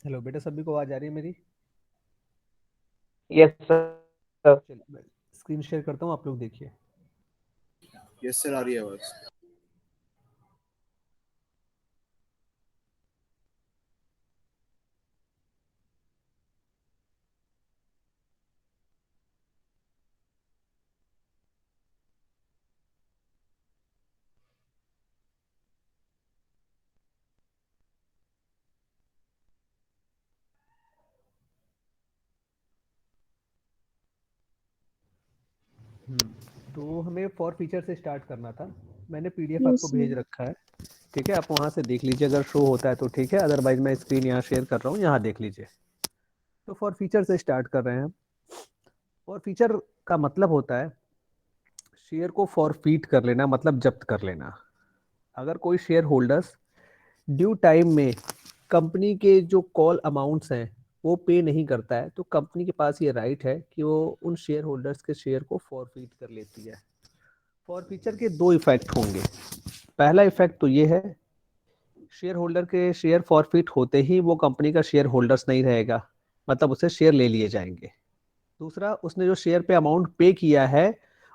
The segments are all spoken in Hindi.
हेलो बेटा, सभी को आवाज आ रही है मेरी? Yes sir. चलिए मैं स्क्रीन शेयर करता हूँ, आप लोग देखिए। यस सर, आ रही है आवाज। तो हमें फॉर फीचर से स्टार्ट करना था। मैंने पीडीएफ यस आपको भेज सर। रखा है। ठीक है, आप वहाँ से देख लीजिए, अगर शो होता है तो ठीक है, अदरवाइज मैं स्क्रीन यहाँ शेयर कर रहा हूँ, यहाँ देख लीजिए। तो फॉर फीचर से स्टार्ट कर रहे हैं हम। फॉर फीचर का मतलब होता है शेयर को फॉरफीट कर लेना, मतलब जब्त कर लेना। अगर कोई शेयर होल्डर्स ड्यू टाइम में कंपनी के जो कॉल अमाउंट्स हैं वो पे नहीं करता है, तो कंपनी के पास ये राइट है कि वो उन शेयर होल्डर्स के शेयर को फॉरफीट कर लेती है। फॉरफीचर के दो इफेक्ट होंगे। पहला इफेक्ट तो ये है, शेयर होल्डर के शेयर फॉरफिट होते ही वो कंपनी का शेयर होल्डर्स नहीं रहेगा, मतलब उसे शेयर ले लिए जाएंगे। दूसरा, उसने जो शेयर पे अमाउंट पे किया है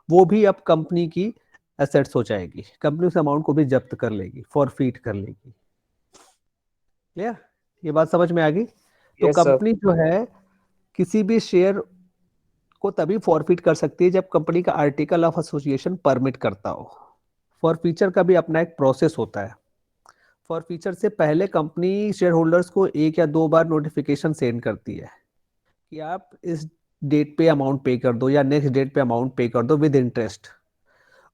वो भी अब कंपनी की एसेट्स हो जाएगी, कंपनी उस अमाउंट को भी जब्त कर लेगी, फॉरफिट कर लेगी। क्लियर? ये बात समझ में आ गई? तो यस सर। कंपनी जो है किसी भी शेयर को तभी फॉरफिट कर सकती है जब कंपनी का आर्टिकल ऑफ एसोसिएशन परमिट करता हो। फॉरफीचर का भी अपना एक प्रोसेस होता है। फॉरफीचर से पहले कंपनी शेयर होल्डर्स को एक या दो बार नोटिफिकेशन सेंड करती है कि आप इस डेट पे अमाउंट पे कर दो या नेक्स्ट डेट पे अमाउंट पे कर दो विद इंटरेस्ट।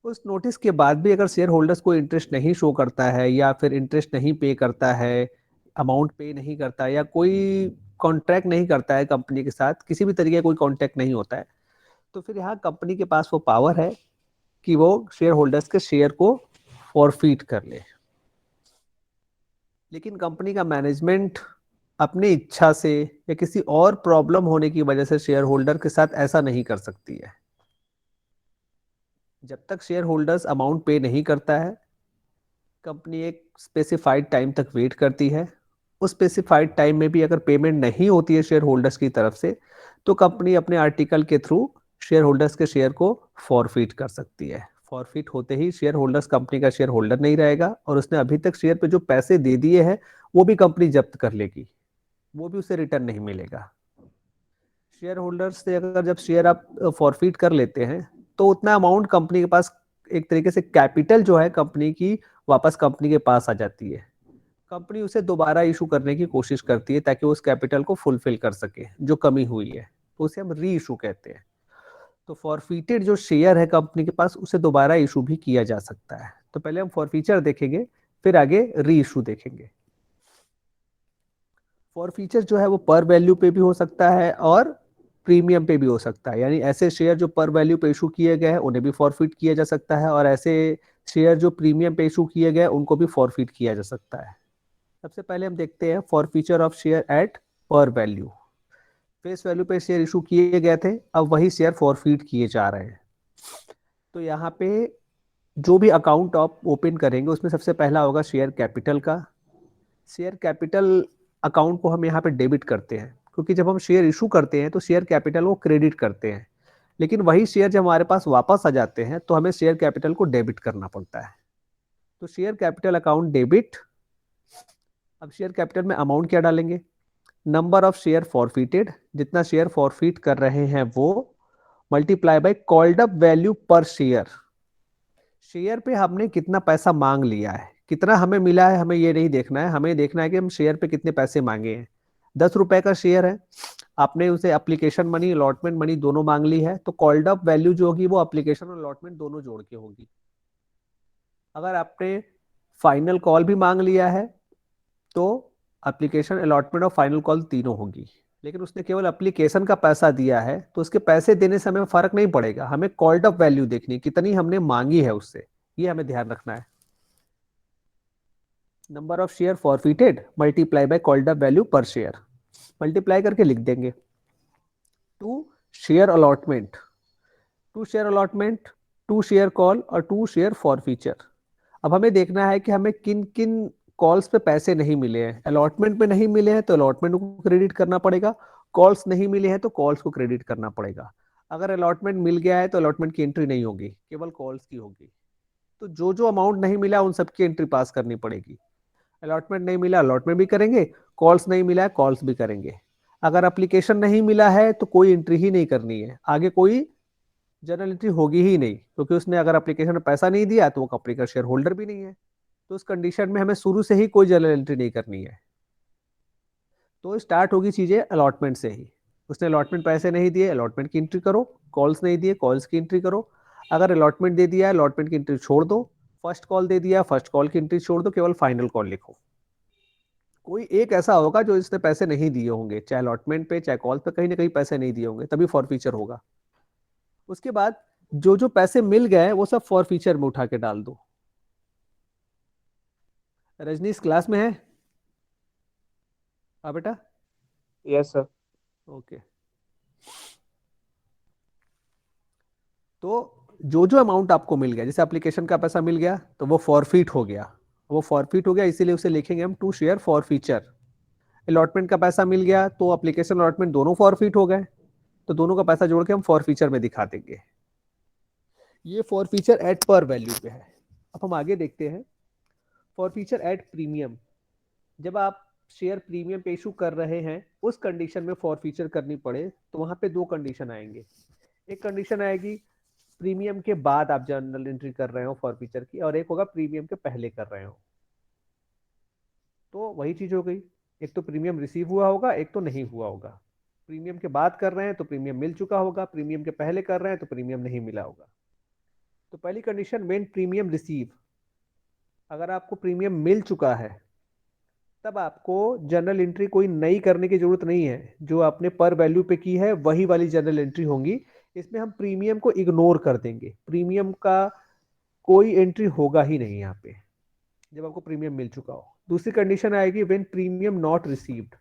उस नोटिस के बाद भी अगर शेयर होल्डर्स को इंटरेस्ट नहीं शो करता है या फिर इंटरेस्ट नहीं पे करता है, अमाउंट पे नहीं करता है, या कोई कॉन्ट्रैक्ट नहीं करता है कंपनी के साथ, किसी भी तरीके का कोई कॉन्ट्रैक्ट नहीं होता है, तो फिर यहाँ कंपनी के पास वो पावर है कि वो शेयर होल्डर्स के शेयर को फॉरफीट कर ले। लेकिन कंपनी का मैनेजमेंट अपनी इच्छा से या किसी और प्रॉब्लम होने की वजह से शेयर होल्डर के साथ ऐसा नहीं कर सकती है। जब तक शेयर होल्डर्स अमाउंट पे नहीं करता है, कंपनी एक स्पेसिफाइड टाइम तक वेट करती है। उस स्पेसिफाइड टाइम में भी अगर पेमेंट नहीं होती है शेयर होल्डर्स की तरफ से, तो कंपनी अपने आर्टिकल के थ्रू शेयर होल्डर्स के शेयर को फॉरफिट कर सकती है। फॉरफिट होते ही शेयर होल्डर्स कंपनी का शेयर होल्डर नहीं रहेगा और उसने अभी तक शेयर पे जो पैसे दे दिए हैं वो भी कंपनी जब्त कर लेगी, वो भी उसे रिटर्न नहीं मिलेगा। शेयर होल्डर्स से अगर जब शेयर आप फॉरफिट कर लेते हैं तो उतना अमाउंट कंपनी के पास, एक तरीके से कैपिटल जो है कंपनी की, वापस कंपनी के पास आ जाती है। कंपनी उसे दोबारा इशू करने की कोशिश करती है ताकि वो उस कैपिटल को फुलफिल कर सके जो कमी हुई है, तो उसे हम री इशू कहते हैं। तो फॉरफिटेड जो शेयर है कंपनी के पास उसे दोबारा इशू भी किया जा सकता है। तो पहले हम फॉरफीचर देखेंगे, फिर आगे री इशू देखेंगे। फॉरफीचर जो है वो पर वैल्यू पे भी हो सकता है और प्रीमियम पे भी हो सकता है, यानी ऐसे शेयर जो पर वैल्यू पे इशू किए गए हैं उन्हें भी फॉरफिट किया जा सकता है, और ऐसे शेयर जो प्रीमियम पे इशू किए गए उनको भी फॉरफिट किया जा सकता है। सबसे पहले हम देखते हैं फॉरफीचर ऑफ शेयर एट पर वैल्यू। फेस वैल्यू पे शेयर इशू किए गए थे, अब वही शेयर फॉरफिट किए जा रहे हैं। तो यहाँ पे जो भी अकाउंट आप ओपन करेंगे उसमें सबसे पहला होगा शेयर कैपिटल का। शेयर कैपिटल अकाउंट को हम यहाँ पे डेबिट करते हैं, क्योंकि जब हम शेयर इशू करते हैं तो शेयर कैपिटल को क्रेडिट करते हैं, लेकिन वही शेयर जब हमारे पास वापस आ जाते हैं तो हमें शेयर कैपिटल को डेबिट करना पड़ता है। तो शेयर कैपिटल अकाउंट डेबिट। अब शेयर कैपिटल में अमाउंट क्या डालेंगे? नंबर ऑफ शेयर फॉरफिटेड, जितना शेयर फॉरफिट कर रहे हैं वो, multiply by called up value per share. Share पे हमने कितना पैसा मांग लिया है, कितना हमें मिला है हमें ये नहीं देखना है, हमें देखना है कि हम शेयर पे कितने पैसे मांगे हैं। 10 रुपए का शेयर है, आपने उसे एप्लीकेशन मनी अलॉटमेंट मनी दोनों मांग ली है, तो कॉल्ड अप वैल्यू जो होगी वो एप्लीकेशन और अलॉटमेंट दोनों जोड़ के होगी। अगर आपने फाइनल कॉल भी मांग लिया है तो एप्लीकेशन अलॉटमेंट और फाइनल कॉल तीनों होगी। लेकिन उसने केवल एप्लीकेशन का पैसा दिया है तो उसके पैसे देने से हमें फर्क नहीं पड़ेगा, हमें कॉल्ड अप वैल्यू देखनी है, कितनी हमने मांगी है उससे, ये हमें ध्यान रखना है। Number of share forfeited multiply by called up value per share, multiply करके लिख देंगे to share allotment, to share allotment, to share call और टू शेयर फॉरफीचर। अब हमें देखना है कि हमें किन किन कॉल्स पे पैसे नहीं मिले हैं, अलॉटमेंट पे नहीं मिले हैं तो अलॉटमेंट को क्रेडिट करना पड़ेगा, कॉल्स नहीं मिले हैं तो कॉल्स को क्रेडिट करना पड़ेगा। अगर अलॉटमेंट मिल गया है तो अलॉटमेंट की एंट्री नहीं होगी, केवल कॉल्स की होगी। तो जो जो अमाउंट नहीं मिला उन सबकी एंट्री पास करनी पड़ेगी। अलॉटमेंट नहीं मिला अलॉटमेंट भी करेंगे, कॉल्स नहीं मिला है कॉल्स भी करेंगे। अगर एप्लीकेशन नहीं मिला है तो कोई एंट्री ही नहीं करनी है, आगे कोई जर्नल एंट्री होगी ही नहीं, क्योंकि उसने अगर एप्लीकेशन में पैसा नहीं दिया तो वो कंपनी का शेयर होल्डर भी नहीं है। तो उस कंडीशन में हमें शुरू से ही कोई जर्नल एंट्री नहीं करनी है। तो स्टार्ट होगी चीजें अलॉटमेंट से ही। उसने अलॉटमेंट पैसे नहीं दिए, अलॉटमेंट की एंट्री करो। कॉल्स नहीं दिए, कॉल्स की एंट्री करो। अगर अलॉटमेंट दे दिया है, अलॉटमेंट की एंट्री छोड़ दो। फर्स्ट कॉल दे दिया, फर्स्ट कॉल की एंट्री छोड़ दो, केवल फाइनल कॉल लिखो। कोई एक ऐसा होगा जो इसने पैसे नहीं दिए होंगे, चाहे अलॉटमेंट पे चाहे कॉल पे, कहीं ना कहीं पैसे नहीं दिए होंगे, तभी फॉर फीचर होगा। उसके बाद जो जो पैसे मिल गए वो सब फॉर फीचर में उठा के डाल दो। रजनी इस क्लास में है? हाँ बेटा। Yes sir. ओके। तो जो जो अमाउंट आपको मिल गया, जैसे एप्लीकेशन का पैसा मिल गया तो वो फॉरफिट हो गया, वो फॉरफिट हो गया, इसीलिए उसे लिखेंगे हम to share forfeiture. Allotment का पैसा मिल गया तो एप्लीकेशन अलॉटमेंट दोनों फॉरफिट हो गए, तो दोनों का पैसा जोड़ के हम फॉर फीचर में दिखा देंगे। ये फॉर फीचर एट पर वैल्यू पे है। अब हम आगे देखते हैं फॉर फीचर एट प्रीमियम। जब आप शेयर प्रीमियम पे इशू कर रहे हैं उस कंडीशन में फॉर फीचर करनी पड़े तो वहां पे दो कंडीशन आएंगे। एक कंडीशन आएगी प्रीमियम के बाद आप जर्नल एंट्री कर रहे हो फॉर फीचर की, और एक होगा प्रीमियम के पहले कर रहे हो। तो वही चीज हो गई, एक तो प्रीमियम रिसीव हुआ होगा, एक तो नहीं हुआ होगा। प्रीमियम के बाद कर रहे हैं तो प्रीमियम मिल चुका होगा, प्रीमियम के पहले कर रहे हैं तो प्रीमियम नहीं मिला होगा। तो पहली कंडीशन व्हेन प्रीमियम रिसीव, अगर आपको प्रीमियम मिल चुका है तब आपको जर्नल एंट्री कोई नई करने की जरूरत नहीं है, जो आपने पर वैल्यू पे की है वही वाली जर्नल एंट्री होंगी। इसमें हम प्रीमियम को इग्नोर कर देंगे, प्रीमियम का कोई एंट्री होगा ही नहीं यहाँ पे जब आपको प्रीमियम मिल चुका हो। दूसरी कंडीशन आएगी व्हेन प्रीमियम नॉट रिसीव्ड,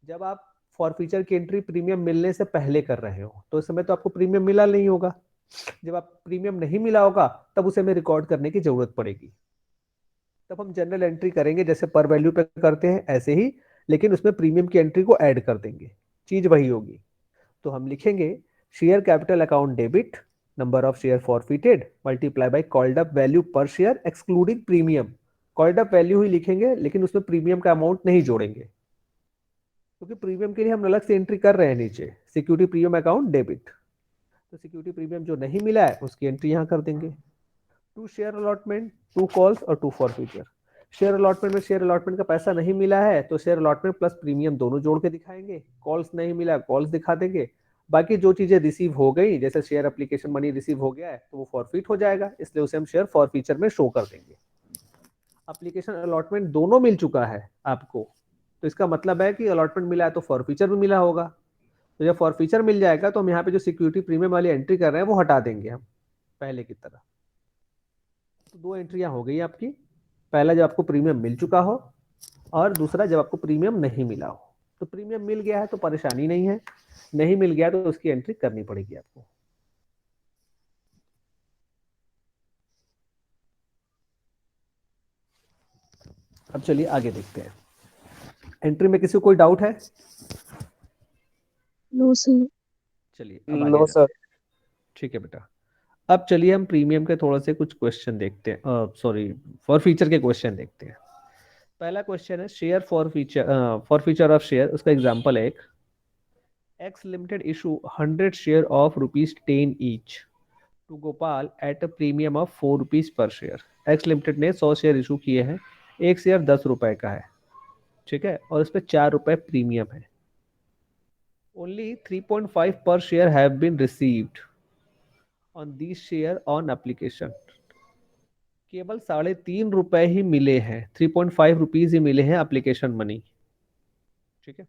जब आप फॉर फीचर की एंट्री प्रीमियम मिलने से पहले कर रहे हो तो इस समय तो आपको प्रीमियम मिला नहीं होगा। जब आप प्रीमियम नहीं मिला होगा तब उसे हमें रिकॉर्ड करने की जरूरत पड़ेगी, तब हम जनरल एंट्री करेंगे जैसे पर वैल्यू पे करते हैं ऐसे ही, लेकिन उसमें प्रीमियम की एंट्री को ऐड कर देंगे, चीज वही होगी। तो हम लिखेंगे share capital account debit number of share forfeited multiply by called up value per share excluding premium. Called up value ही लिखेंगे लेकिन उसमें प्रीमियम का अमाउंट नहीं जोड़ेंगे, क्योंकि प्रीमियम के लिए हम अलग से एंट्री कर रहे हैं नीचे सिक्योरिटी प्रीमियम अकाउंट डेबिट। तो सिक्योरिटी प्रीमियम जो नहीं मिला है उसकी एंट्री यहाँ कर देंगे। To share allotment, to calls और to forfeiture. Share allotment में शेयर अलॉटमेंट का पैसा नहीं मिला है तो शेयर अलॉटमेंट प्लस प्रीमियम दोनों जोड़ के दिखाएंगे, कॉल्स नहीं मिला कॉल्स दिखा देंगे। बाकी जो चीजें रिसीव हो गई, जैसे शेयर एप्लीकेशन मनी रिसीव हो गया है तो वो फॉरफिट हो जाएगा, इसलिए उसे हम शेयर फॉर फीचर में शो कर देंगे। एप्लीकेशन अलॉटमेंट दोनों मिल चुका है आपको, तो इसका मतलब है कि अलॉटमेंट मिला है तो फॉर फीचर भी मिला होगा। तो जब फॉर फीचर मिल जाएगा तो हम यहाँ पे जो सिक्योरिटी प्रीमियम वाली एंट्री कर रहे हैं वो हटा देंगे हम पहले की तरह। तो दो एंट्रियां हो गई आपकी, पहला जब आपको प्रीमियम मिल चुका हो और दूसरा जब आपको प्रीमियम नहीं मिला हो। तो प्रीमियम मिल गया है तो परेशानी नहीं है, नहीं मिल गया तो उसकी एंट्री करनी पड़ेगी आपको। अब चलिए आगे देखते हैं। एंट्री में किसी को कोई डाउट है? No sir. चलिए अब आगे नो जाते सर। हैं। ठीक है बेटा। अब चलिए हम प्रीमियम के थोड़ा से कुछ क्वेश्चन देखते हैं, सॉरी फॉर फीचर के क्वेश्चन देखते हैं। पहला क्वेश्चन है share forfeiture of share, उसका एग्जांपल है एक X limited issue 100 share of ₹10 each to Gopal at a premium of ₹4 per share. X limited ने 100 शेयर इशू किए हैं, एक शेयर ₹10 का है, ठीक है, और इस पर ₹4 प्रीमियम है। Only 3.5 per share have been received on this share on application. केवल ₹3.5 ही मिले हैं, ₹3.5 ही मिले हैं एप्लीकेशन मनी, ठीक है।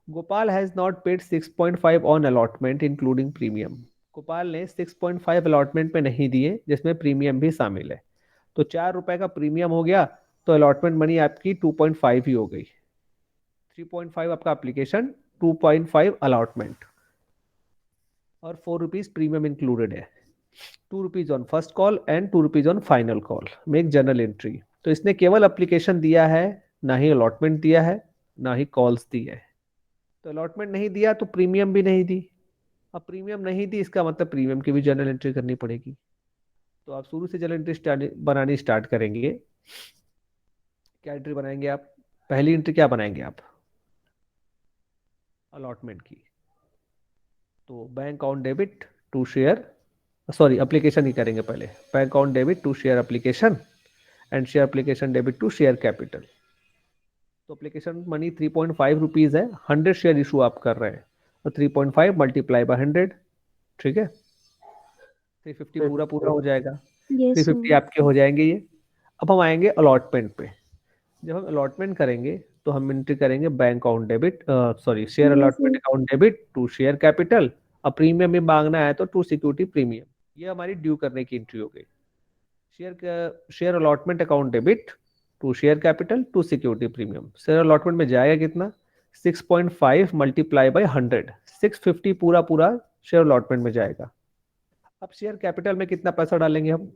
Gopal has not paid 6.5 on allotment including premium. Gopal ने 6.5 अलॉटमेंट पे नहीं दिए जिसमें प्रीमियम भी शामिल है, तो ₹4 का प्रीमियम हो गया, तो अलॉटमेंट मनी आपकी 2.5 ही हो गई। 3.5 आपका एप्लीकेशन, 2.5 अलॉटमेंट और ₹4 प्रीमियम इंक्लूडेड है। ₹2 on first call and ₹2 on final call, make journal entry. तो इसने केवल एप्लीकेशन दिया है, ना ही अलॉटमेंट दिया है, ना ही कॉल्स दी है। तो अलॉटमेंट नहीं दिया तो प्रीमियम भी नहीं दी। अब प्रीमियम नहीं दी, इसका मतलब प्रीमियम की भी जर्नल एंट्री करनी पड़ेगी। तो आप शुरू से जर्नल एंट्री बनानी स्टार्ट करेंगे। क्या एंट्री बनाएंगे आप? पहली एंट्री क्या बनाएंगे आप? अलॉटमेंट की। तो bank on debit to share, sorry application ही करेंगे पहले। Bank on debit to share application and share application debit to share capital. तो एप्लीकेशन मनी 3.5 रुपीज है, 100 शेयर इशू आप कर रहे हैं, तो 3.5 मल्टीप्लाई बाय 100, ठीक है, 350 पूरा पूरा हो जाएगा। Yes, sir. 350 आपके हो जाएंगे ये। अब हम आएंगे अलॉटमेंट पे। जब हम अलॉटमेंट करेंगे तो हम एंट्री करेंगे bank on debit, sorry share Yes, allotment sir. Account debit to share capital. अब प्रीमियम भी मांगना है तो टू सिक्योरिटी प्रीमियम। ये हमारी ड्यू करने की एंट्री हो गई। Share allotment account debit to share capital to security premium. Share allotment में जाएगा कितना? 6.5 मल्टीप्लाई बाय 100, 650 पूरा पूरा शेयर अलॉटमेंट में जाएगा। अब शेयर कैपिटल में कितना पैसा डालेंगे हम?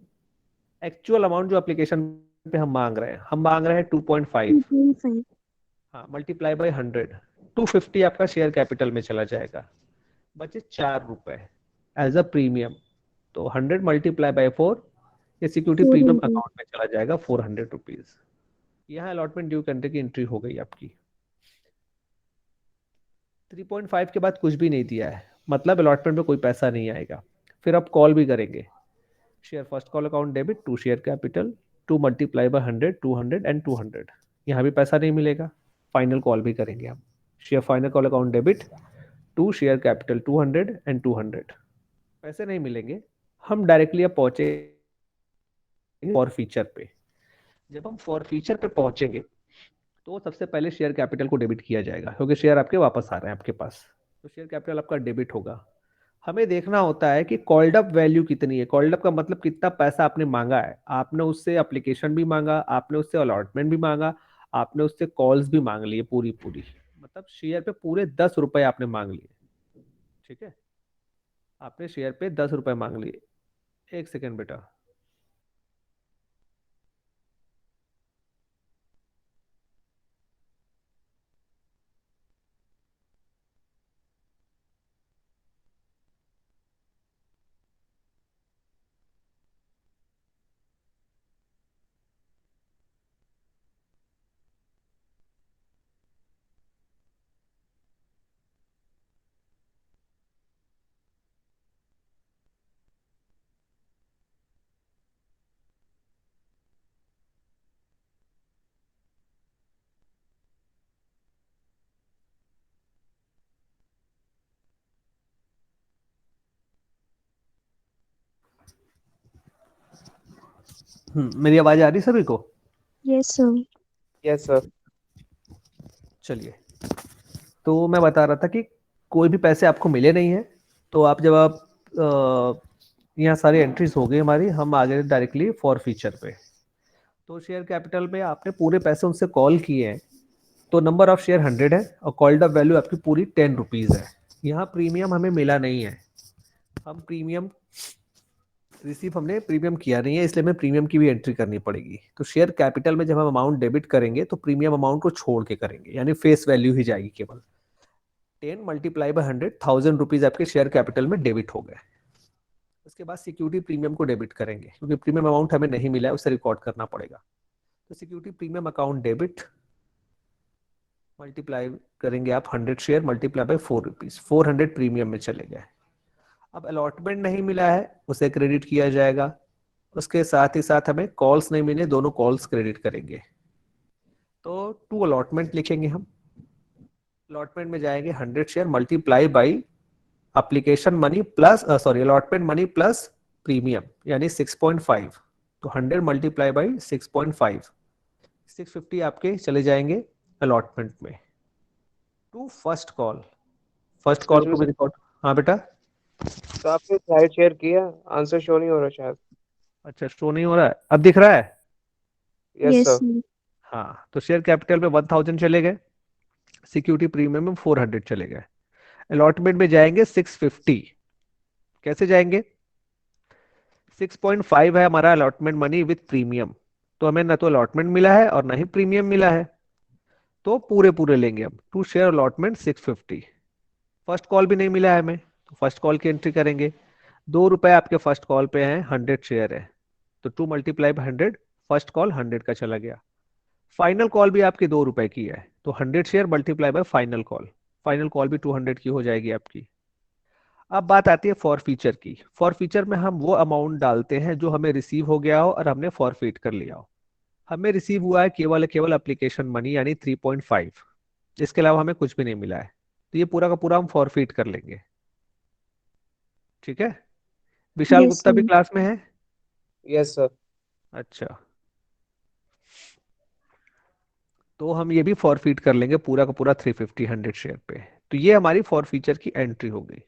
एक्चुअल अमाउंट जो एप्लीकेशन पे हम मांग रहे हैं, हम मांग रहे हैं 2.5। 2.5. हाँ, मल्टीप्लाई बाय 100, 250 आपका शेयर कैपिटल में चला जाएगा। बचे 4 रुपए एज अ प्रीमियम। तो 100 मल्टीप्लाई बाय 4, ये सिक्योरिटी प्रीमियम 400. अकाउंट में चला जाएगा 400 रुपीज। यहाँ अलॉटमेंट ड्यू करने की एंट्री हो गई आपकी। 3.5 के बाद कुछ भी नहीं दिया है, मतलब अलॉटमेंट में कोई पैसा नहीं आएगा। फिर आप कॉल भी करेंगे। Share first call account debit to share capital to multiply by 100, 200 and 200। यहाँ भी पैसा नहीं मिलेगा। फाइनल कॉल भी करेंगे हम। Share final call account debit to share capital 200 and 200। पैसे नहीं मिलेंगे। हम डायरेक्टली अब पहुंचे फॉर फीचर पे। जब हम फॉर फीचर पे पहुंचेंगे तो सबसे पहले शेयर कैपिटल को डेबिट किया जाएगा, क्योंकि शेयर आपके वापस आ रहे हैं आपके पास। तो शेयर कैपिटल आपका डेबिट होगा। हमें देखना होता है कि कॉल्ड अप वैल्यू कितनी है। कॉल्ड अप का मतलब कितना पैसा आपने मांगा है। आपने उससे एप्लीकेशन भी मांगा, आपने उससे अलॉटमेंट भी मांगा, आपने उससे कॉल्स भी मांग लिए पूरी पूरी, मतलब शेयर पे पूरे 10 रुपए आपने मांग लिए, ठीक है। आपने शेयर पे 10 रुपए मांग लिए। एक सेकेंड बेटा। मेरी आवाज आ रही सभी को? Yes, sir. Yes sir. चलिए, तो मैं बता रहा था कि कोई भी पैसे आपको मिले नहीं है। तो आप जब आप यहाँ सारी एंट्रीज हो गई हमारी, हम आ गए डायरेक्टली फॉर फीचर पे। तो शेयर कैपिटल में आपने पूरे पैसे उनसे कॉल किए हैं, तो नंबर ऑफ शेयर 100 है और कॉल्ड अप वैल्यू आपकी पूरी 10 रुपीज है। यहाँ प्रीमियम हमें मिला नहीं है। हम प्रीमियम रिसीव हमने प्रीमियम किया नहीं है, इसलिए हमें प्रीमियम की भी एंट्री करनी पड़ेगी। तो शेयर कैपिटल में जब हम अमाउंट डेबिट करेंगे तो प्रीमियम अमाउंट को छोड़ के करेंगे, यानी फेस वैल्यू ही जाएगी केवल। 10 मल्टीप्लाई बाय 100, 1000 रुपीज आपके शेयर कैपिटल में डेबिट हो गए। उसके बाद सिक्योरिटी प्रीमियम को डेबिट करेंगे, क्योंकि प्रीमियम अमाउंट हमें नहीं मिला है, उसे रिकॉर्ड करना पड़ेगा। तो security premium account debit multiply करेंगे आप 100 share multiply by 4 rupees, 400 premium में चले गए। अब अलॉटमेंट नहीं मिला है, उसे क्रेडिट किया जाएगा। उसके साथ ही साथ हमें कॉल्स नहीं मिले, दोनों कॉल्स क्रेडिट करेंगे। तो टू अलॉटमेंट लिखेंगे हम। अलॉटमेंट में जाएंगे 100 share multiply by application money plus sorry allotment money plus premium, यानी 6.5। तो 100 मल्टीप्लाई बाई 6.5, 650 आपके चले जाएंगे अलॉटमेंट में। To first call, first call को भी रिकॉर्ड। हाँ बेटा। तो आपने स्लाइड शेयर किया, आंसर शो नहीं हो रहा शायद। अच्छा, शो नहीं हो रहा है, अब दिख रहा है? Yes Yes, sir. sir. हाँ, तो शेयर कैपिटल में 1000 चले गए, सिक्योरिटी प्रीमियम में 400 चले गए। अलॉटमेंट में जाएंगे 650। कैसे जाएंगे? 6.5 है हमारा अलॉटमेंट मनी विथ प्रीमियम, तो हमें ना तो अलॉटमेंट मिला है और ना ही प्रीमियम मिला है, तो पूरे पूरे लेंगे हम। To share allotment 650। First call भी नहीं मिला है हमें, तो फर्स्ट कॉल की एंट्री करेंगे। 2 रुपए आपके फर्स्ट कॉल पे हैं, 100 शेयर है, तो 2 × 100, फर्स्ट कॉल 100 का चला गया। फाइनल कॉल भी आपकी 2 रुपए की है, तो 100 share multiply by final call, final call भी 200 की हो जाएगी आपकी। अब बात आती है फॉर फीचर की। फॉर फीचर में हम वो अमाउंट डालते हैं जो हमें रिसीव हो गया हो और हमने फॉरफीट कर लिया हो। हमें रिसीव हुआ है केवल एप्लीकेशन मनी यानी 3.5, इसके अलावा हमें कुछ भी नहीं मिला है, तो ये पूरा का पूरा हम फॉरफीट कर लेंगे। ठीक है, विशाल Yes, गुप्ता भी sir. क्लास में है? Yes sir. अच्छा, तो हम ये भी फॉरफीट कर लेंगे पूरा का पूरा 350 100 शेयर पे। तो ये हमारी फॉर फीचर की एंट्री हो गई।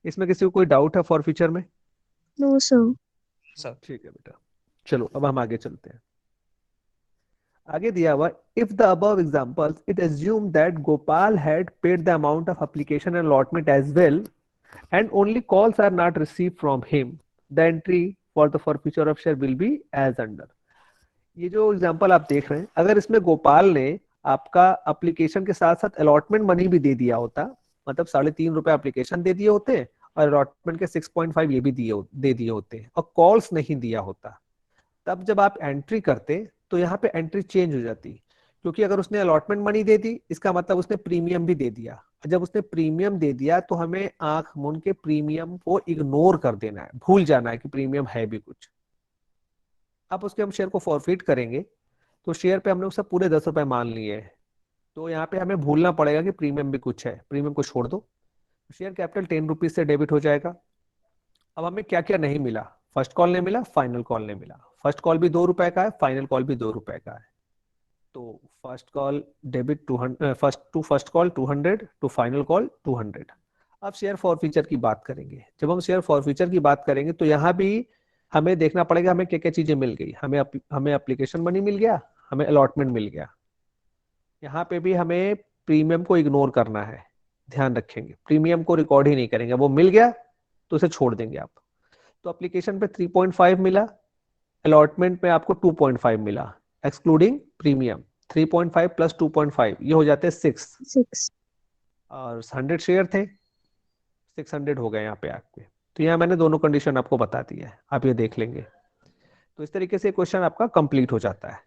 इसमें किसी को कोई डाउट है फॉर फीचर में? No, sir. सर ठीक है बेटा, चलो अब हम आगे चलते हैं। आगे दिया हुआ, if the above examples it assume that Gopal had paid the amount of application and allotment as well and only calls are not received from him, the entry for the forfeiture of share will be as under। ये जो एग्जांपल आप देख रहे हैं, अगर इसमें गोपाल ने आपका एप्लीकेशन के साथ साथ अलॉटमेंट मनी भी दे दिया होता, मतलब 3.5 रुपए एप्लीकेशन दे दिए होते और अलॉटमेंट के 6.5 ये भी दे दिए होते और कॉल्स नहीं दिया होता, तब जब आप एंट्री करते तो यहाँ पे एंट्री चेंज हो जाती। क्योंकि अगर उसने अलॉटमेंट मनी दे दी, इसका मतलब उसने प्रीमियम भी दे दिया। जब उसने प्रीमियम दे दिया तो हमें आंख मूंद के प्रीमियम को इग्नोर कर देना है, भूल जाना है कि प्रीमियम है भी कुछ। अब उसके हम शेयर को फॉरफिट करेंगे, तो शेयर पे हमने उससे पूरे 10 रुपए मान लिए हैं, तो यहाँ पे हमें भूलना पड़ेगा कि प्रीमियम भी कुछ है, प्रीमियम को छोड़ दो। शेयर कैपिटल 10 रुपीज से डेबिट हो जाएगा। अब हमें क्या क्या नहीं मिला, फर्स्ट कॉल नहीं मिला, फाइनल कॉल नहीं मिला। फर्स्ट कॉल भी 2 रुपए का है, फाइनल कॉल भी 2 रुपए का है, तो first call debit 200, first call 200 to final call 200। अब शेयर फॉर फीचर की बात करेंगे। जब हम शेयर फॉर फीचर की बात करेंगे तो यहाँ भी हमें देखना पड़ेगा हमें क्या क्या चीजें मिल गई। हमें एप्लीकेशन मनी मिल गया, हमें अलॉटमेंट मिल गया। यहाँ पे भी हमें प्रीमियम को इग्नोर करना है, ध्यान रखेंगे प्रीमियम को रिकॉर्ड ही नहीं करेंगे, वो मिल गया तो उसे छोड़ देंगे आप। तो एप्लीकेशन पे 3.5 मिला, अलॉटमेंट में आपको 2.5 मिला, एक्सक्लूडिंग प्रीमियम। 3.5 प्लस 2.5 ये हो जाते हैं 6, 6. और 100 शेयर थे, 600 हो गए यहाँ पे आपके। तो यहाँ मैंने दोनों कंडीशन आपको बता दी है, आप ये देख लेंगे। तो इस तरीके से क्वेश्चन आपका कंप्लीट हो जाता है।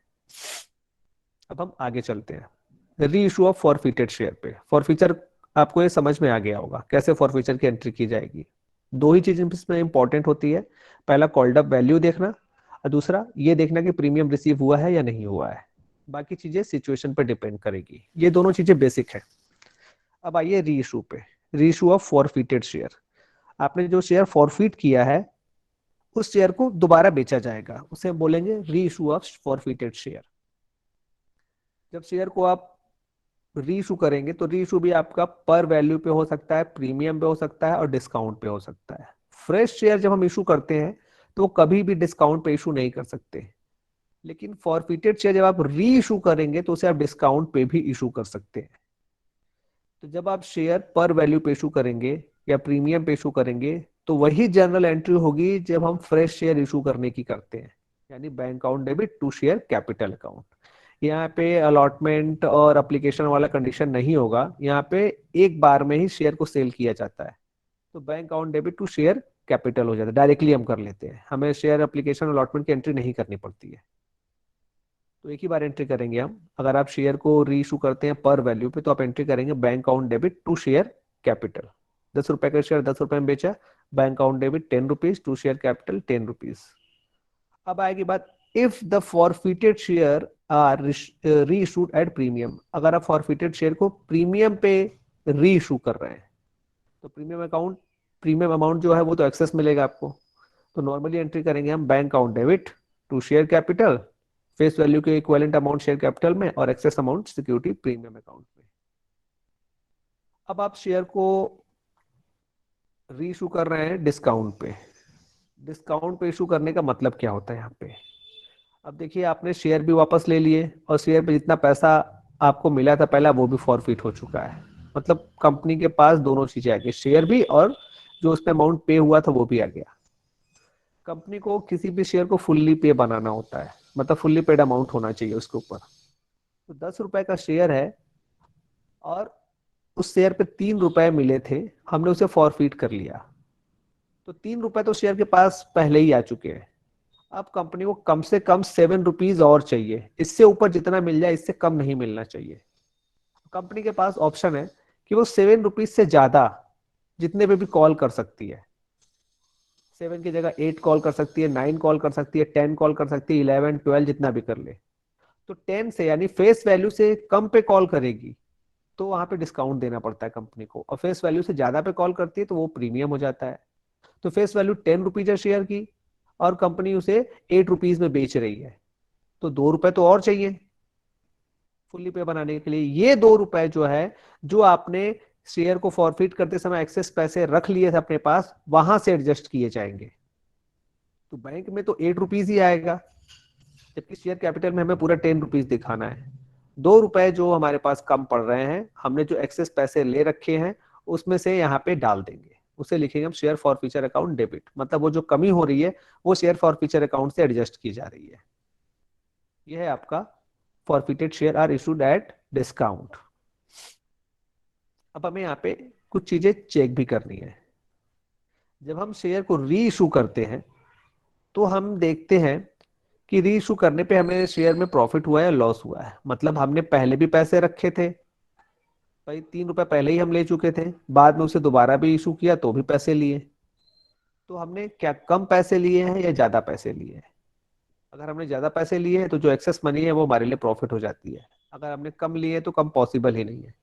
अब हम आगे चलते हैं री इशू ऑफ फॉरफिटेड शेयर पे। फॉरफीचर आपको ये समझ में आ गया होगा कैसे फॉरफीचर की एंट्री की जाएगी। दो ही चीज इसमें इंपॉर्टेंट होती है, पहला कॉल्ड अप वैल्यू देखना और दूसरा ये देखना कि प्रीमियम रिसीव हुआ है या नहीं हुआ है। बाकी चीजें सिचुएशन पर डिपेंड करेगी, ये दोनों चीजें बेसिक है। अब आइए री इशू पे, री इशू ऑफ फॉरफिटेड शेयर। आपने जो शेयर फॉरफिट किया है उस शेयर को दोबारा बेचा जाएगा, उसे बोलेंगे री इशू ऑफ फॉरफिटेड शेयर। जब शेयर को आप री इशू करेंगे तो री इशू भी आपका पर वैल्यू पे हो सकता है, प्रीमियम पे हो सकता है और डिस्काउंट पे हो सकता है। फ्रेश शेयर जब हम इशू करते हैं तो कभी भी डिस्काउंट पे इशू नहीं कर सकते, लेकिन फॉरफिटेड शेयर जब आप री इशू करेंगे तो उसे आप डिस्काउंट पे भी इशू कर सकते हैं। तो जब आप शेयर पर वैल्यू पे इशू करेंगे या प्रीमियम पे इशू करेंगे तो वही जनरल एंट्री होगी जब हम फ्रेश शेयर इशू करने की करते हैं, यानी bank account debit to share capital account. यहाँ पे अलॉटमेंट और एप्लीकेशन वाला कंडीशन नहीं होगा, यहाँ पे एक बार में ही शेयर को सेल किया जाता है, तो bank account debit to share capital हो जाता है, डायरेक्टली हम कर लेते हैं, हमें शेयर एप्लीकेशन अलॉटमेंट की एंट्री नहीं करनी पड़ती है। तो एक ही बार एंट्री करेंगे हम। अगर आप शेयर को री इशू करते हैं पर वैल्यू पे तो आप एंट्री करेंगे bank account debit to share capital. 10 रुपए का शेयर 10 रुपए में बेचा, bank account debit 10 rupees to share capital 10 rupees. अब आएगी बात, if the forfeited share are reissued at premium. अगर आप फॉरफिटेड शेयर को प्रीमियम पे री इशू कर रहे हैं तो प्रीमियम अमाउंट जो है वो तो एक्सेस मिलेगा आपको। तो नॉर्मली एंट्री करेंगे हम bank account debit to share capital, face value के इक्विवेलेंट अमाउंट शेयर कैपिटल में और excess amount security premium account में। अब आप शेयर को री इशू कर रहे हैं डिस्काउंट पे। डिस्काउंट पे इशू करने का मतलब क्या होता है यहाँ पे? अब देखिए आपने शेयर भी वापस ले लिए और शेयर पे जितना पैसा आपको मिला था पहला वो भी फॉरफिट हो चुका है, मतलब कंपनी के पास दोनों चीजें आ गई, शेयर भी और जो उसमें अमाउंट पे हुआ था वो भी आ गया। कंपनी को किसी भी शेयर को फुल्ली पे बनाना होता है, मतलब फुल्ली पेड अमाउंट होना चाहिए उसके ऊपर। तो 10 रुपए का शेयर है और उस शेयर पे 3 रुपए मिले थे, हमने उसे फॉरफिट कर लिया। तो 3 रुपए तो शेयर के पास पहले ही आ चुके हैं। अब कंपनी को कम से कम 7 रुपीज और चाहिए, इससे ऊपर जितना मिल जाए इससे कम नहीं मिलना चाहिए। कंपनी के पास ऑप्शन है कि वो 7 रुपीज से ज्यादा जितने पे भी कॉल कर सकती है। 7 की जगह 8 कॉल कर सकती है, 9 कॉल कर सकती है, 10 कॉल कर सकती है, 11 12 जितना भी कर ले। तो 10 से यानी फेस वैल्यू से कम पे कॉल करेगी तो वहां पे डिस्काउंट देना पड़ता है कंपनी को, और फेस वैल्यू से ज्यादा पे कॉल करती है तो वो प्रीमियम हो जाता है। तो फेस वैल्यू 10 रुपीज है शेयर की और कंपनी उसे 8 रुपीज में बेच रही है, तो 2 रुपए तो और चाहिए फुल्ली पे बनाने के लिए। ये 2 रुपए जो है, जो आपने शेयर को फॉरफिट करते समय एक्सेस पैसे रख लिए थे अपने पास, वहां से एडजस्ट किए जाएंगे। तो बैंक में तो 8 रुपीज ही आएगा, जबकि शेयर कैपिटल में हमें पूरा 10 रुपीज दिखाना है। 2 रुपए जो हमारे पास कम पड़ रहे हैं, हमने जो एक्सेस पैसे ले रखे हैं उसमें से यहाँ पे डाल देंगे, उसे लिखेंगे हम share forfeiture account debit. मतलब वो जो कमी हो रही है वो शेयर फॉर फ्यूचर अकाउंट से एडजस्ट की जा रही है। यह है आपका forfeited share are issued at discount. अब हमें यहाँ पे कुछ चीजें चेक भी करनी है। जब हम शेयर को री इशू करते हैं तो हम देखते हैं कि री इशू करने पे हमें शेयर में प्रॉफिट हुआ है या लॉस हुआ है। मतलब हमने पहले भी पैसे रखे थे भाई, 3 रुपए पहले ही हम ले चुके थे, बाद में उसे दोबारा भी इशू किया तो भी पैसे लिए। तो हमने क्या कम पैसे लिए हैं या ज्यादा पैसे लिए हैं? अगर हमने ज्यादा पैसे लिए हैं तो जो एक्सेस मनी है वो हमारे लिए प्रॉफिट हो जाती है, अगर हमने कम लिए तो कम पॉसिबल ही नहीं है।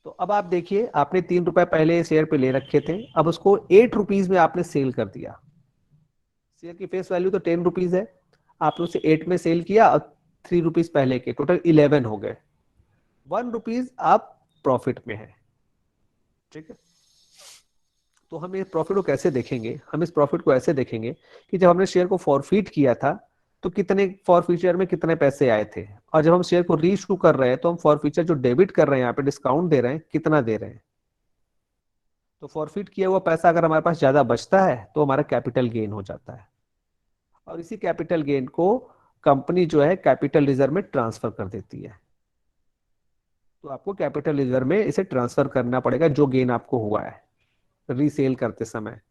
तो अब आप देखिए, आपने 3 रुपए पहले शेयर पे ले रखे थे, अब उसको 8 रुपीज में आपने सेल कर दिया। शेयर की फेस वैल्यू तो 10 रुपीज है, आपने उसे 8 में सेल किया और 3 रुपीज पहले के, टोटल 11 हो गए। 1 रुपीज आप प्रॉफिट में है। ठीक है, तो हम इस प्रॉफिट को कैसे देखेंगे? हम इस प्रॉफिट को ऐसे देखेंगे कि जब हमने शेयर को फॉरफिट किया था तो कितने फॉरफीचर में कितने पैसे आए थे, और जब हम शेयर को रीइशू कर रहे हैं तो हम फॉरफीचर जो डेबिट कर रहे हैं यहाँ पे डिस्काउंट दे रहे हैं, कितना दे रहे हैं। तो फॉरफिट किया हुआ पैसा अगर हमारे पास ज्यादा बचता है तो हमारा कैपिटल गेन हो जाता है, और इसी कैपिटल गेन को कंपनी जो है कैपिटल रिजर्व में ट्रांसफर कर देती है। तो आपको कैपिटल रिजर्व में इसे ट्रांसफर करना पड़ेगा जो गेन आपको हुआ है रीसेल करते समय।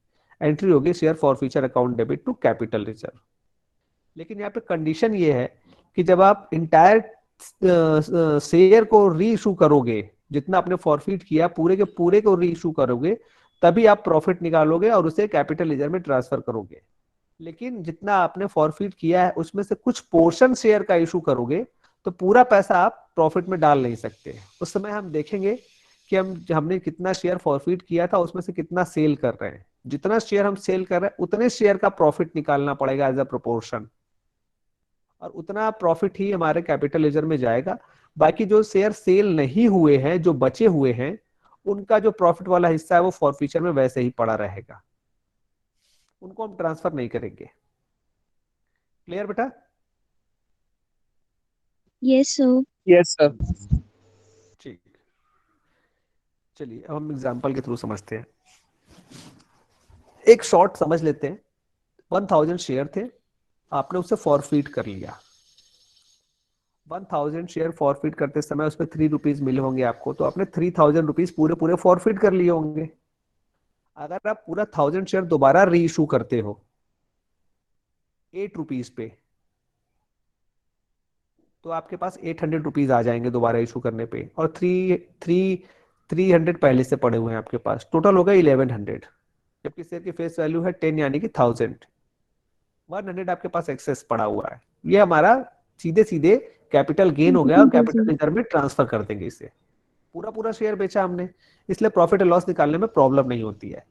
एंट्री होगी share forfeiture account debit to capital reserve. लेकिन यहाँ पे कंडीशन ये है कि जब आप इंटायर शेयर को री इशू करोगे, जितना आपने फॉरफिट किया पूरे के पूरे को री इशू करोगे, तभी आप प्रॉफिट निकालोगे और उसे कैपिटल रिजर्व में ट्रांसफर करोगे। लेकिन जितना आपने फॉरफिट किया है उसमें से कुछ पोर्शन शेयर का इशू करोगे तो पूरा पैसा आप प्रॉफिट में डाल नहीं सकते। उस समय हम देखेंगे कि हमने कितना शेयर फॉरफिट किया था, उसमें से कितना सेल कर रहे हैं। जितना शेयर हम सेल कर रहे हैं उतने शेयर का प्रॉफिट निकालना पड़ेगा एज अ प्रोपोर्शन, और उतना प्रॉफिट ही हमारे कैपिटल रिजर्व में जाएगा। बाकी जो शेयर सेल नहीं हुए हैं, जो बचे हुए हैं, उनका जो प्रॉफिट वाला हिस्सा है वो फॉरफीचर में वैसे ही पड़ा रहेगा, उनको हम ट्रांसफर नहीं करेंगे। क्लियर बेटा? Yes, sir. Yes, sir. ठीक, चलिए अब हम एग्जांपल के थ्रू समझते हैं। एक शॉर्ट समझ लेते हैं। 1000 शेयर थे, आपने उसे फॉरफिट कर लिया। 1000 शेयर फॉरफिट करते समय उसमें 3 रुपीज मिले होंगे आपको, तो आपने 3000 रुपीज पूरे पूरे फॉरफिट कर लिए होंगे। अगर आप पूरा 1000 शेयर दोबारा री इशू करते हो 8 रुपीज पे, तो आपके पास 800 रुपीज आ जाएंगे दोबारा इशू करने पे, और 300 पहले से पड़े हुए हैं आपके पास, टोटल होगा 1100। जबकि शेयर की फेस वैल्यू है 10 यानी कि 100 आपके पास एक्सेस पड़ा हुआ है। ये हमारा सीधे सीधे कैपिटल गेन हो गया और कैपिटल रिजर्व में ट्रांसफर कर देंगे इसे। पूरा पूरा शेयर बेचा हमने, इसलिए प्रॉफिट एंड लॉस निकालने में प्रॉब्लम नहीं होती है।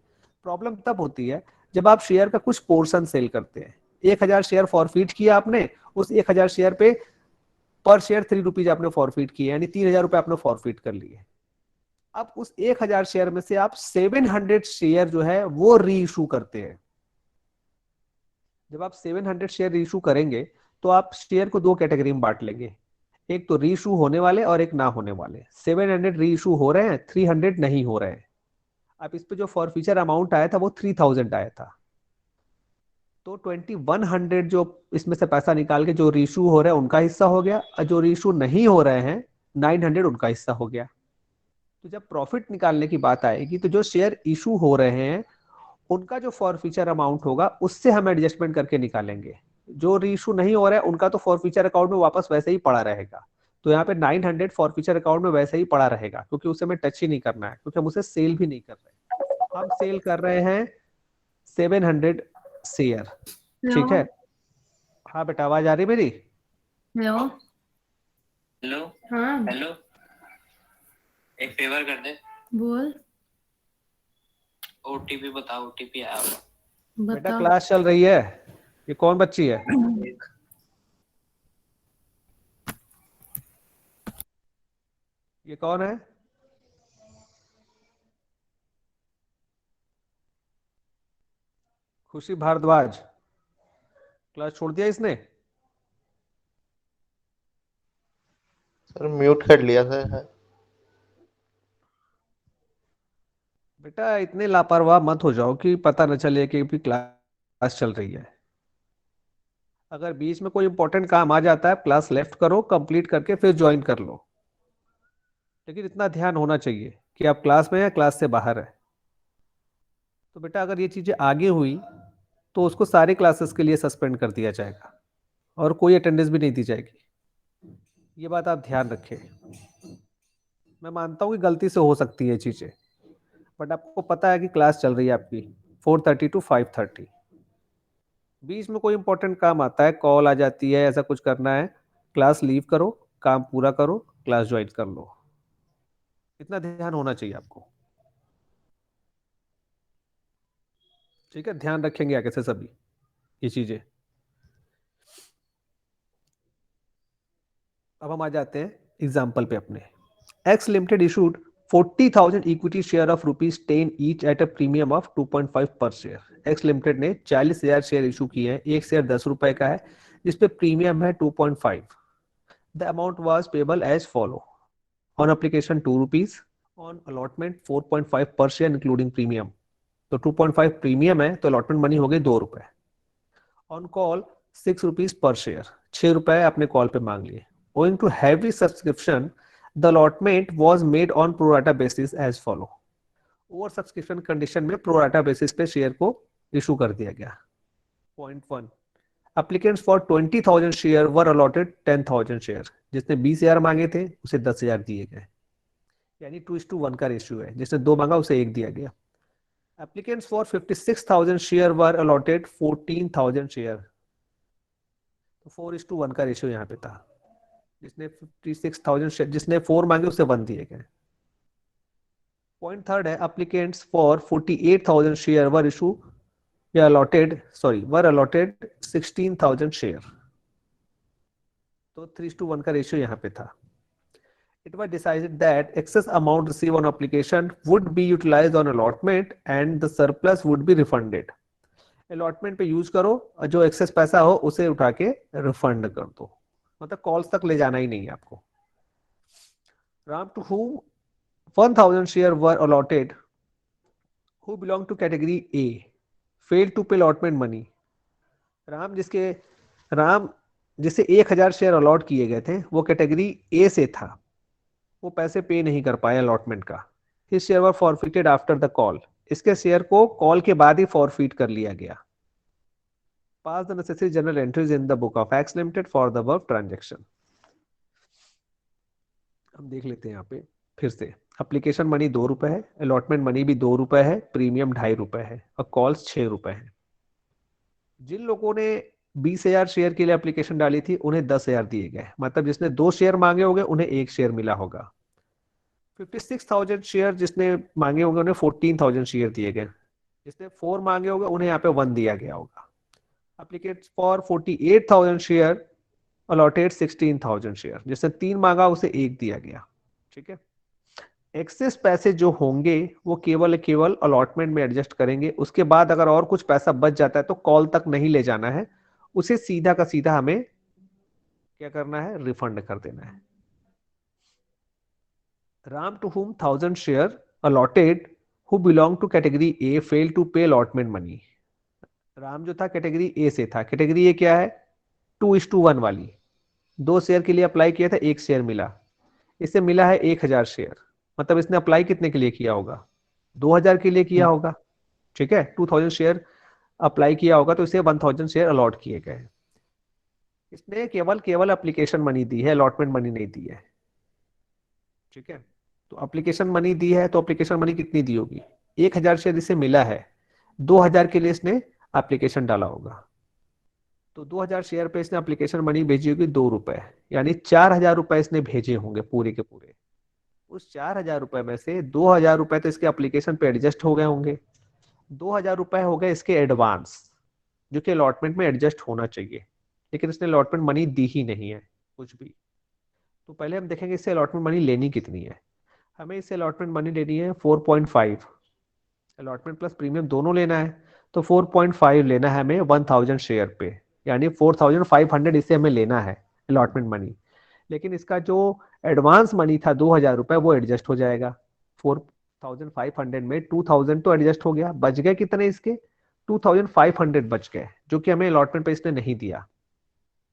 प्रॉब्लम तब होती है जब आप शेयर का कुछ पोर्शन सेल करते हैं। 1000 शेयर फॉरफिट किया आपने, उस 1000 शेयर पे पर शेयर 3 रुपीज आपने फॉरफिट किए, यानी 3000 रुपए आपने फॉरफिट कर लिए। अब उस 1000 शेयर में से आप 700 शेयर जो है वो री इशू करते हैं। जब आप 700 शेयर री इशू करेंगे तो आप शेयर को दो कैटेगरी में बांट लेंगे, एक तो री इशू होने वाले और एक ना होने वाले। 700 री इशू हो रहे हैं, 300 नहीं हो रहे हैं। अब इस पे जो फॉरफीचर अमाउंट आया था वो 3000 आया था, तो 2100 जो इसमें से पैसा निकाल के जो रीशू हो रहा है उनका हिस्सा हो गया, और जो रीशू नहीं हो रहे हैं 900 उनका हिस्सा हो गया। तो जब प्रॉफिट निकालने की बात आएगी तो जो शेयर इशू हो रहे हैं उनका जो फॉरफीचर अमाउंट होगा उससे हम एडजस्टमेंट करके निकालेंगे। जो रीइशू नहीं हो रहा है उनका तो फॉरफीचर अकाउंट में वापस वैसे ही पड़ा रहेगा। तो यहाँ पे 900 फॉरफीचर अकाउंट में वैसे ही पड़ा रहेगा, क्योंकि उसे हमें टच ही नहीं करना है, क्योंकि हम उसे सेल भी नहीं कर रहे। हम सेल कर रहे हैं 700 शेयर। ठीक है। हाँ बेटा, आवाज आ रही मेरी? हेलो हेलो हाँ हेलो, एक फेवर कर दे, बोल ओटीपी बता, ओटीपी आया होगा। बेटा बताओ। क्लास चल रही है। ये कौन बच्ची है? ये कौन है? खुशी भारद्वाज। क्लास छोड़ दिया इसने? सर म्यूट कर लिया सर। बेटा इतने लापरवाह मत हो जाओ कि पता न चले कि भी क्लास चल रही है। अगर बीच में कोई इंपॉर्टेंट काम आ जाता है, क्लास लेफ्ट करो, कंप्लीट करके फिर ज्वाइन कर लो। लेकिन इतना ध्यान होना चाहिए कि आप क्लास में या क्लास से बाहर है। तो बेटा अगर ये चीजें आगे हुई तो उसको सारे क्लासेस के लिए सस्पेंड कर दिया जाएगा और कोई अटेंडेंस भी नहीं दी जाएगी। ये बात आप ध्यान रखें। मैं मानता हूँ कि गलती से हो सकती है ये चीजें, बट आपको पता है कि क्लास चल रही है आपकी 4:30 to 5:30। बीच में कोई इंपॉर्टेंट काम आता है, कॉल आ जाती है, ऐसा कुछ करना है, क्लास लीव करो, काम पूरा करो, क्लास ज्वाइन कर लो। इतना ध्यान होना चाहिए आपको। ठीक है, ध्यान रखेंगे आगे से सभी ये चीजें। अब हम आ जाते हैं एग्जाम्पल पे अपने। X limited issued 40,000 equity share of ₹10 each eight a premium of 2.5 पर शेयर। एक्स लिमिटेड ने 40,000 शेयर इशू किए हैं, एक शेयर 10 रुपए का है जिसपे प्रीमियम है 2.5। The amount was payable as follow: on application 2 rupees, on allotment 4.5 per share including premium. तो 2.5 प्रीमियम है तो अलॉटमेंट मनी हो गई 2 रुपए। On call 6 rupees per share, 6 रुपए आपने कॉल पे मांग लिए। Owing to heavy subscription, the allotment was made on pro rata basis as follow. Over subscription condition में प्रो राटा बेसिस पे शेयर को इशू कर दिया गया। Point 1, applicants for 20,000 share were allotted 10,000 share. जिसने 20,000 मांगे थे उसे 10,000 दिए गए, यानी 2:1 का रेशियो है। जिसने 2 मांगा उसे 1 दिया गया। Applicants for 56,000 share were allotted 14,000 share. तो 4:1 का रेशियो यहाँ पे था। जिसने 56,000 शेयर, जिसने 4 मांगे उसे 1 दिए गए। पॉइंट 3 है, applicants for 48,000 share were issue या अलॉटेड वर अलॉटेड 16,000 शेयर। तो 3:1 का रेशियो यहाँ पे था। It was decided that excess amount received on application would be utilized on allotment and the surplus would be refunded. Allotment पे यूज करो और जो एक्सेस पैसा हो उसे उठा के रिफंड कर दो। मतलब कॉल्स तक ले जाना ही नहीं है आपको। Ram to whom 1,000 share were allotted who belong to category A failed to pay allotment money. Ram जिसे 1,000 शेयर अलॉट किए गए थे वो कैटेगरी ए से था, वो पैसे पे नहीं कर पाया अलॉटमेंट का। His share were forfeited after the call. इसके शेयर को कॉल के बाद ही फॉरफिट कर लिया गया। Pass the necessary journal entries in the book of X limited for the above transaction. हम देख लेते हैं यहाँ पे फिर से। एप्लीकेशन मनी 2 रुपए है, अलॉटमेंट मनी भी 2 रुपए है, प्रीमियम 2.5 रुपए है और कॉल्स 6 रुपए है। जिन लोगों ने 20,000 शेयर के लिए एप्लीकेशन डाली थी उन्हें 10,000 दिए गए। मतलब जिसने 2 शेयर मांगे होंगे उन्हें 1 शेयर मिला होगा। 56,000 शेयर जिसने मांगे होंगे उन्हें 14,000 शेयर दिए गए। जिसने 4 मांगे होंगे उन्हें यहाँ पे 1 दिया गया होगा। Applicants for 48,000 share allotted 16,000 share. जिसने 3 मांगा उसे 1 दिया गया। ठीक है। एक्सेस पैसे जो होंगे वो केवल अलॉटमेंट में एडजस्ट करेंगे। उसके बाद अगर और कुछ पैसा बच जाता है तो कॉल तक नहीं ले जाना है, उसे सीधा का सीधा हमें क्या करना है, रिफंड कर देना है। Ram to whom 1,000 share allotted who belong to category A failed to pay allotment money. Ram जो था कैटेगरी ए से था। कैटेगरी ए क्या है? 2:1 वाली। 2 शेयर के लिए अप्लाई किया था, 1 शेयर मिला। इसे मिला है 1000 शेयर। मतलब इसने अप्लाई कितने के लिए किया होगा? 2000 के लिए किया होगा। ठीक है, 2000 शेयर अप्लाई किया होगा तो इसे 1000 शेयर अलॉट किए गए। इसने केवल केवल एप्लीकेशन मनी दी है, अलॉटमेंट मनी नहीं दी है। ठीक है, तो एप्लीकेशन मनी दी है तो एप्लीकेशन मनी कितनी दी होगी? 1000 शेयर इसे मिला है, 2000 के लिए इसने एप्लीकेशन डाला होगा। तो 2000 शेयर पे इसने एप्लीकेशन मनी भेजी होगी 2 रुपए, यानी 4000 रुपए इसने भेजे होंगे पूरे के पूरे। उस 4000 रुपए में से 2000 रुपए तो इसके एप्लीकेशन पे एडजस्ट हो गए होंगे, 2000 रुपए हो गए इसके एडवांस, जो कि अलॉटमेंट में एडजस्ट होना चाहिए, लेकिन इसने अलॉटमेंट मनी दी ही नहीं है कुछ भी। तो पहले हम देखेंगे इससे अलॉटमेंट मनी लेनी कितनी है। हमें इससे अलॉटमेंट मनी लेनी है 4.5। अलॉटमेंट प्लस प्रीमियम दोनों लेना है, तो 4.5 लेना है हमें 1000 शेयर पे, यानी 4500 इसे हमें लेना है अलॉटमेंट मनी। लेकिन इसका जो एडवांस मनी था 2000 रुपए, वो एडजस्ट हो जाएगा। 4500 में 2000 तो एडजस्ट हो गया, बच गए कितने इसके? 2500 बच गए, जो कि हमें अलॉटमेंट पे इसने नहीं दिया।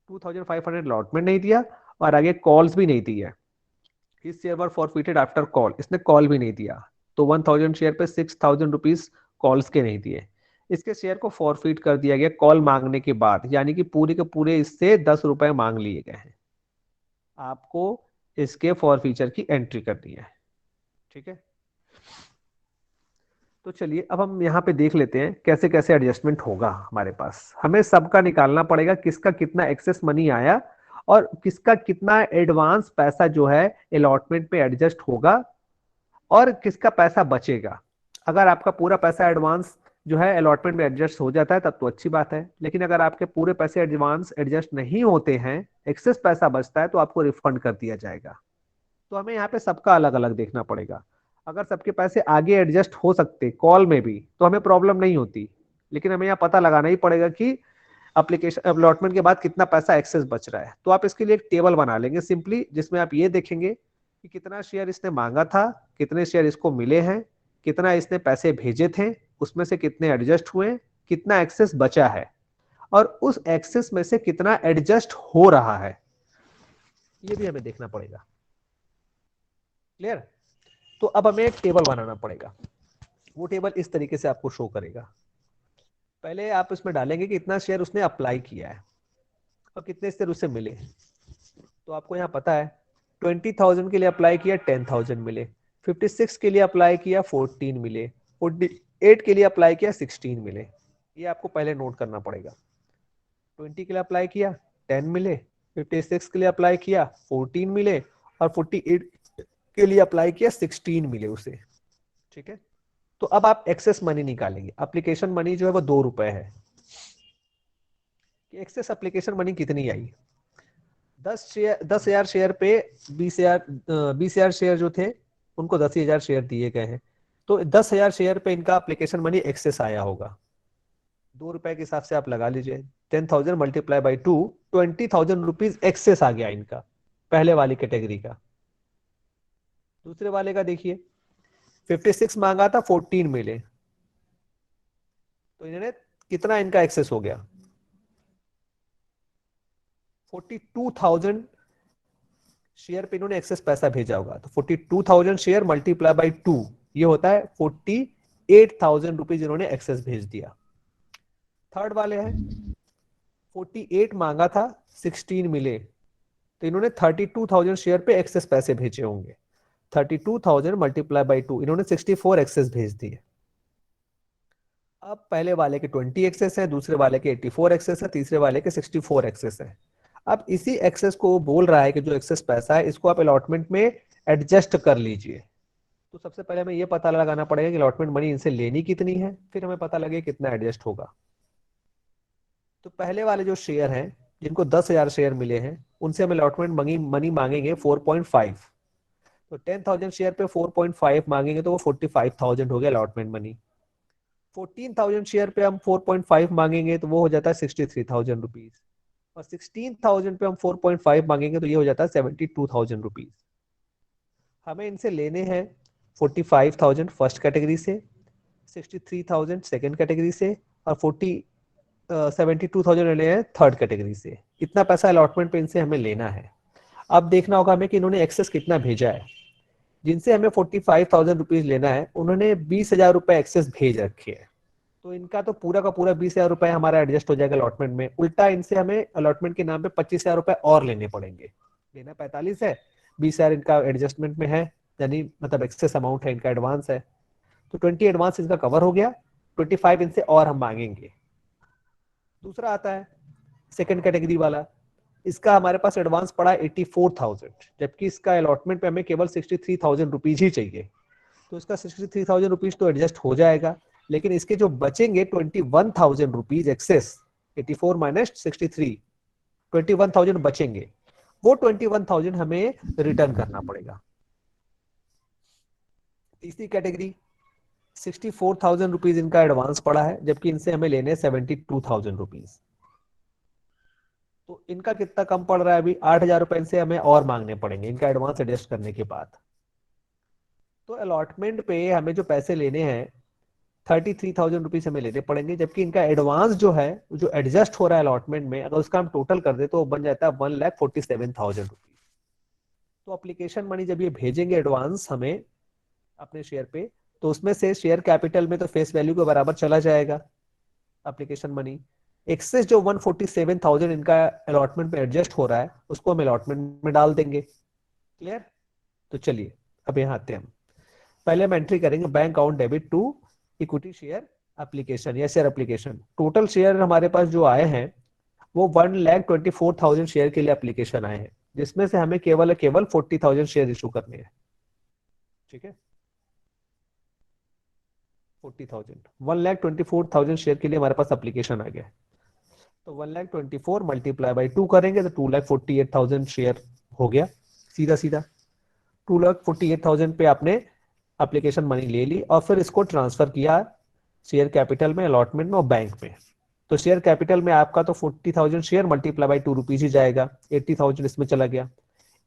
2500 अलॉटमेंट नहीं दिया और आगे कॉल्स भी नहीं दी है। His share were forfeited after call, इसने कॉल भी नहीं दिया। तो 1000 शेयर पे 6000 रुपीज कॉल्स के नहीं दिए। इसके शेयर को फॉरफिट कर दिया गया कॉल मांगने के बाद, यानी कि पूरे के पूरे इससे 10 रुपए मांग लिए गए हैं। आपको इसके फॉरफीचर की एंट्री करनी है। ठीक है, तो चलिए अब हम यहाँ पे देख लेते हैं कैसे कैसे एडजस्टमेंट होगा हमारे पास। हमें सबका निकालना पड़ेगा, किसका कितना एक्सेस मनी आया और किसका कितना एडवांस पैसा जो है अलॉटमेंट पे एडजस्ट होगा और किसका पैसा बचेगा। अगर आपका पूरा पैसा एडवांस जो है अलॉटमेंट में एडजस्ट हो जाता है तब तो अच्छी बात है, लेकिन अगर आपके पूरे पैसे एडवांस एडजस्ट नहीं होते हैं, एक्सेस पैसा बचता है, तो आपको रिफंड कर दिया जाएगा। तो हमें यहाँ पे सबका अलग अलग देखना पड़ेगा। अगर सबके पैसे आगे एडजस्ट हो सकते कॉल में भी तो हमें प्रॉब्लम नहीं होती, लेकिन हमें यहाँ पता लगाना ही पड़ेगा कि एप्लीकेशन अलॉटमेंट के बाद कितना पैसा एक्सेस बच रहा है। तो आप इसके लिए एक टेबल बना लेंगे सिंपली, जिसमें आप ये देखेंगे कि कितना शेयर इसने मांगा था, कितने शेयर इसको मिले हैं, कितना इसने पैसे भेजे थे, उसमें से कितने एडजस्ट हुए, कितना एक्सेस बचा है और उस एक्सेस में से कितना एडजस्ट हो रहा है, ये भी हमें देखना पड़ेगा। क्लियर? तो अब हमें एक टेबल बनाना पड़ेगा। वो टेबल इस तरीके से आपको शो करेगा। पहले आप इसमें डालेंगे कि इतना शेयर उसने अप्लाई किया है और कितने शेयर उसे मिले। तो आपको यहाँ पता है 20,000 के लिए अप्लाई किया 10,000 मिले, 56 के लिए अप्लाई किया 14 मिले, 48 के लिए अप्लाई किया 16 मिले। ये आपको पहले नोट करना पड़ेगा। 20 के लिए अप्लाई किया 10 मिले, 56 के लिए अप्लाई किया 14 मिले और 48 के लिए अप्लाई किया 16 मिले उसे। ठीक है, तो अब आप एक्सेस मनी निकालेंगे। एप्लीकेशन मनी जो है वो 2 रुपए है। एक्सेस एप्लीकेशन मनी कितनी आई? 10,000 शेयर पे 20,000 शेयर जो थे उनको 10,000 शेयर दिए गए हैं, तो 10,000 शेयर पे इनका एप्लीकेशन मनी एक्सेस आया होगा। 2 रुपए के हिसाब से आप लगा लीजिए, 10,000 मल्टीप्लाई बाई 2, 20,000 रुपीज एक्सेस आ गया इनका, पहले वाली कैटेगरी का। दूसरे वाले का देखिए 56 मांगा था 14 मिले, तो इन्होंने कितना इनका एक्सेस हो गया? 42,000 शेयर पे इन्होंने एक्सेस पैसा भेजा होगा। तो 42,000 शेयर मल्टीप्लाई बाई 2, ये होता है 48,000 रुपीज इन्होंने एक्सेस भेज दिया। थर्ड वाले हैं 48 मांगा था 16 मिले, तो इन्होंने 32,000 शेयर पे एक्सेस पैसे भेजे होंगे। 32,000 मल्टीप्लाई बाई 2, इन्होंने 64 एक्सेस भेज दिए। अब पहले वाले के 20 एक्सेस है, दूसरे वाले के 84 एक्सेस है, तीसरे वाले के 64 एक्सेस है। अब इसी एक्सेस को बोल रहा है कि जो एक्सेस पैसा है इसको आप अलॉटमेंट में एडजस्ट कर लीजिए। तो सबसे पहले हमें यह पता लगाना पड़ेगा कि अलॉटमेंट मनी इनसे लेनी कितनी है, फिर हमें पता लगे कितना एडजस्ट होगा। तो पहले वाले जो शेयर हैं जिनको 10,000 शेयर मिले हैं उनसे हम अलॉटमेंट मनी मांगेंगे 4.5। तो 10,000 शेयर पे 4.5 मांगेंगे तो वो 45,000 हो गया अलॉटमेंट मनी। 14,000 शेयर पे हम 4.5 मांगेंगे तो वो हो जाता है 63,000 रुपीज, और 16,000 पे हम 4.5 मांगेंगे तो ये हो जाता है 72,000 रुपीज। हमें इनसे लेने हैं 45,000 फर्स्ट कैटेगरी से, 63,000 सेकेंड कैटेगरी से और 72,000 लेने हैं थर्ड कैटेगरी से। इतना पैसा अलॉटमेंट पे इनसे हमें लेना है। अब देखना होगा हमें कि इन्होंने एक्सेस कितना भेजा है। जिनसे हमें 45,000 रुपीज लेना है उन्होंने 20,000 रुपए एक्सेस भेज रखे हैं, तो इनका तो पूरा का पूरा 20,000 रुपए हमारा एडजस्ट हो जाएगा अलॉटमेंट में। उल्टा इनसे हमें अलॉटमेंट के नाम पे 25,000 रुपए और लेने पड़ेंगे। लेना 45 है, 20,000 इनका एडजस्टमेंट में है, यानी मतलब एक्सेस अमाउंट है, इनका एडवांस है, तो 20 एडवांस इनका कवर हो गया। 25 इनसे और हम मांगेंगे। दूसरा आता है सेकंड कैटेगरी वाला। इसका हमारे पास एडवांस पड़ा 84,000, जबकि इसका अलॉटमेंट पे हमें केवल 63,000 रुपीज ही चाहिए। तो इसका 63,000 रुपीज तो एडजस्ट हो जाएगा, लेकिन इसके जो बचेंगे 21,000 रुपीज एक्सेस, 84 माइनस 63, 21,000 बचेंगे। वो 21,000 हमें रिटर्न करना पड़ेगा। तीसरी कैटेगरी 64,000 रुपीज इनका एडवांस पड़ा है, जबकि इनसे हमें लेने 72,000 रुपीज। तो इनका कितना कम पड़ रहा है अभी, 8,000 रुपए इनसे हमें और मांगने पड़ेंगे इनका एडवांस एडजस्ट करने के बाद। तो अलॉटमेंट पे हमें जो पैसे लेने हैं 33,000 रुपीज हमें लेने पड़ेंगे, जबकि इनका एडवांस जो है जो एडजस्ट हो रहा है अलॉटमेंट में, अगर उसका हम टोटल कर दे तो बन जाता है 1,47,000 रुपीज। तो अप्लीकेशन मनी जब ये भेजेंगे एडवांस हमें अपने शेयर पे, तो उसमें से शेयर कैपिटल में तो फेस वैल्यू के बराबर चला जाएगा एप्लीकेशन मनी। एक्सेस जो 147,000 इनका अलॉटमेंट में एडजस्ट हो रहा है उसको हम अलॉटमेंट में डाल देंगे। क्लियर? तो चलिए अब यहाँ आते हैं हम। पहले हम एंट्री करेंगे bank account debit to equity share application या शेयर एप्लीकेशन। टोटल शेयर हमारे पास जो आए हैं वो 1,24,000 शेयर के लिए एप्लीकेशन आए हैं, जिसमें से हमें केवल 40,000 शेयर इशू करने हैं। ठीक है, 40,000, 1,24,000 शेयर के लिए हमारे पास एप्लीकेशन आ गया। तो 1,24,000 मल्टीप्लाई बाई 2 करेंगे तो 2,48,000 शेयर हो गया सीधा सीधा। 2,48,000 पे आपने एप्लीकेशन मनी ले ली और फिर इसको ट्रांसफर किया शेयर कैपिटल में, अलॉटमेंट में और बैंक में। तो शेयर कैपिटल में आपका तो 40,000 शेयर मल्टीप्लाई बाई 2 रुपीज ही जाएगा, 80,000 इसमें चला गया।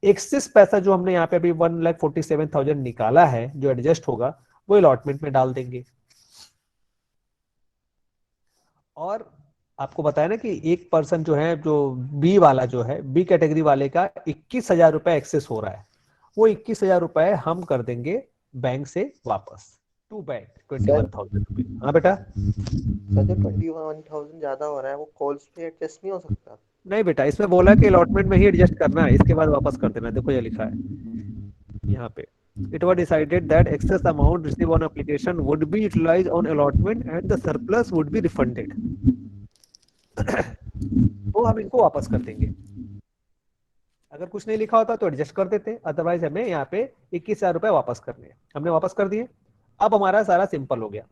एक्सेस पैसा जो हमने यहाँ पे अभी 1,47,000 निकाला है जो एडजस्ट होगा वो अलॉटमेंट में डाल देंगे। और आपको बताया ना कि एक पर्सन जो है, जो बी वाला जो है, बी कैटेगरी वाले का 21,000 रुपए एक्सेस हो रहा है, वो 21,000 रुपए हम कर देंगे बैंक से वापस टू बैंक 21,000 रुपए। हाँ बेटा। सर जो 21,000 ज्यादा हो रहा है वो कॉल्स पे एडजस्ट नहीं हो सकता? नहीं बेटा, इसमें बोला कि अलॉटमेंट में ही एडजस्ट करना है, इसके बाद वापस कर देना। देखो ये लिखा है यहाँ पे, it was decided that excess amount received on application would be utilized on allotment and the surplus would be refunded। वो हम इनको वापस कर देंगे। अगर कुछ नहीं लिखा होता तो एडजस्ट कर देते, अदरवाइज हमें यहाँ पे 21,000 रुपए वापस करने हैं। हमने वापस कर दिए। अब हमारा सारा सिंपल हो गया।